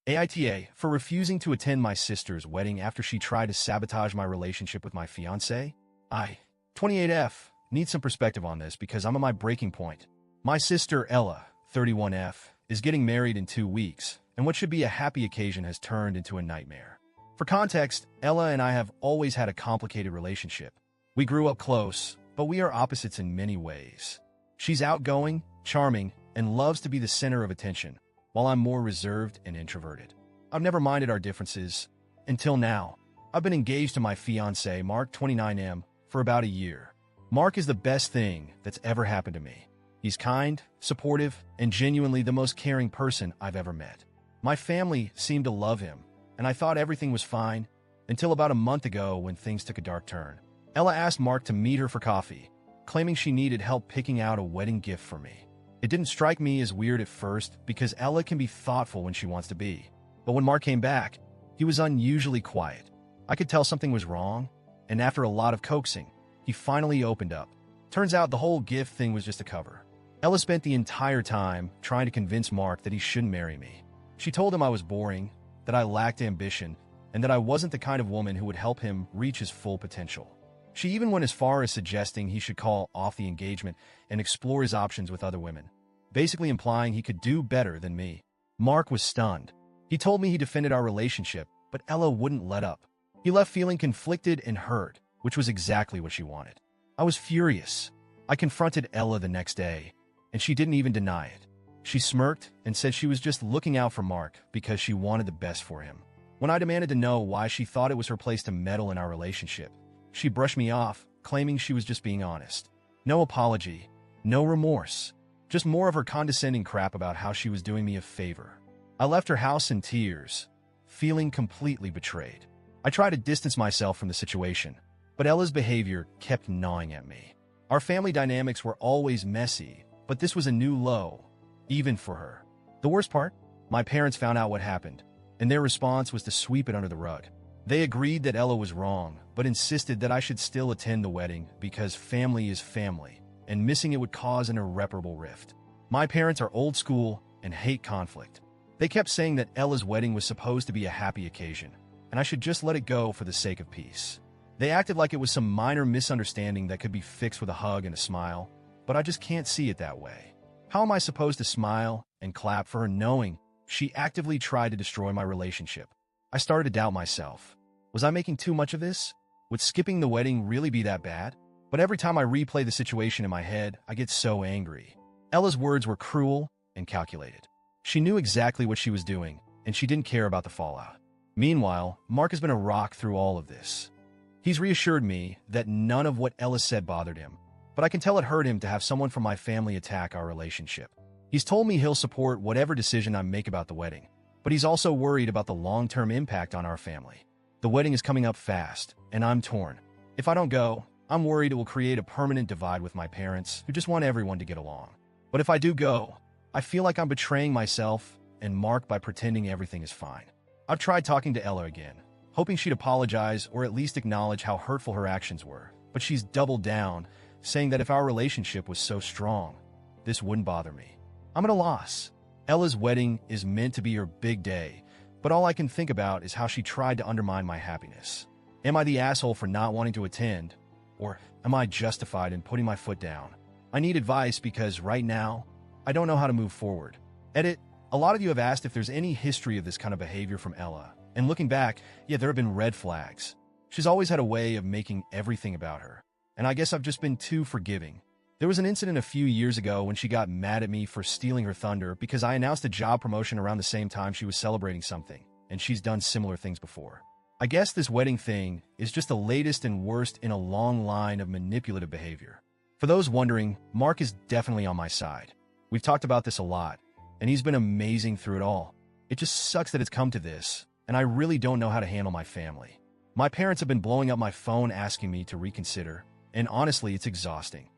AITA for refusing to attend my sister's wedding after she tried to sabotage my relationship with my fiancé. 28F, need some perspective on this because I'm at my breaking point. My sister, Ella, 31F, is getting married in 2 weeks, and what should be a happy occasion has turned into a nightmare. For context, Ella and I have always had a complicated relationship. We grew up close, but we are opposites in many ways. She's outgoing, charming, and loves to be the center of attention, while I'm more reserved and introverted. I've never minded our differences. Until now, I've been engaged to my fiancé, Mark, 29M, for about a year. Mark is the best thing that's ever happened to me. He's kind, supportive, and genuinely the most caring person I've ever met. My family seemed to love him, and I thought everything was fine until about a month ago when things took a dark turn. Ella asked Mark to meet her for coffee, claiming she needed help picking out a wedding gift for me. It didn't strike me as weird at first because Ella can be thoughtful when she wants to be. But when Mark came back, he was unusually quiet. I could tell something was wrong, and after a lot of coaxing, he finally opened up. Turns out the whole gift thing was just a cover. Ella spent the entire time trying to convince Mark that he shouldn't marry me. She told him I was boring, that I lacked ambition, and that I wasn't the kind of woman who would help him reach his full potential. She even went as far as suggesting he should call off the engagement and explore his options with other women, basically implying he could do better than me. Mark was stunned. He told me he defended our relationship, but Ella wouldn't let up. He left feeling conflicted and hurt, which was exactly what she wanted. I was furious. I confronted Ella the next day, and she didn't even deny it. She smirked and said she was just looking out for Mark because she wanted the best for him. When I demanded to know why she thought it was her place to meddle in our relationship, she brushed me off, claiming she was just being honest. No apology, no remorse, just more of her condescending crap about how she was doing me a favor. I left her house in tears, feeling completely betrayed. I tried to distance myself from the situation, but Ella's behavior kept gnawing at me. Our family dynamics were always messy, but this was a new low, even for her. The worst part? My parents found out what happened, and their response was to sweep it under the rug. They agreed that Ella was wrong, but insisted that I should still attend the wedding because family is family, and missing it would cause an irreparable rift. My parents are old school and hate conflict. They kept saying that Ella's wedding was supposed to be a happy occasion, and I should just let it go for the sake of peace. They acted like it was some minor misunderstanding that could be fixed with a hug and a smile, but I just can't see it that way. How am I supposed to smile and clap for her knowing she actively tried to destroy my relationship? I started to doubt myself. Was I making too much of this? Would skipping the wedding really be that bad? But every time I replay the situation in my head, I get so angry. Ella's words were cruel and calculated. She knew exactly what she was doing, and she didn't care about the fallout. Meanwhile, Mark has been a rock through all of this. He's reassured me that none of what Ella said bothered him, but I can tell it hurt him to have someone from my family attack our relationship. He's told me he'll support whatever decision I make about the wedding, but he's also worried about the long-term impact on our family. The wedding is coming up fast, and I'm torn. If I don't go, I'm worried it will create a permanent divide with my parents, who just want everyone to get along. But if I do go, I feel like I'm betraying myself and Mark by pretending everything is fine. I've tried talking to Ella again, hoping she'd apologize or at least acknowledge how hurtful her actions were, but she's doubled down, saying that if our relationship was so strong, this wouldn't bother me. I'm at a loss. Ella's wedding is meant to be her big day, but all I can think about is how she tried to undermine my happiness. Am I the asshole for not wanting to attend, or am I justified in putting my foot down? I need advice because right now, I don't know how to move forward. Edit, a lot of you have asked if there's any history of this kind of behavior from Ella, and looking back, yeah, there have been red flags. She's always had a way of making everything about her, and I guess I've just been too forgiving. There was an incident a few years ago when she got mad at me for stealing her thunder because I announced a job promotion around the same time she was celebrating something, and she's done similar things before. I guess this wedding thing is just the latest and worst in a long line of manipulative behavior. For those wondering, Mark is definitely on my side. We've talked about this a lot, and he's been amazing through it all. It just sucks that it's come to this, and I really don't know how to handle my family. My parents have been blowing up my phone asking me to reconsider, and honestly, it's exhausting.